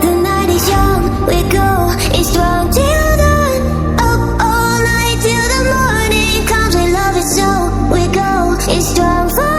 The night is young, we go, it's strong till dawn. Up all night till the morning comes, we love it so. We go, it's strong for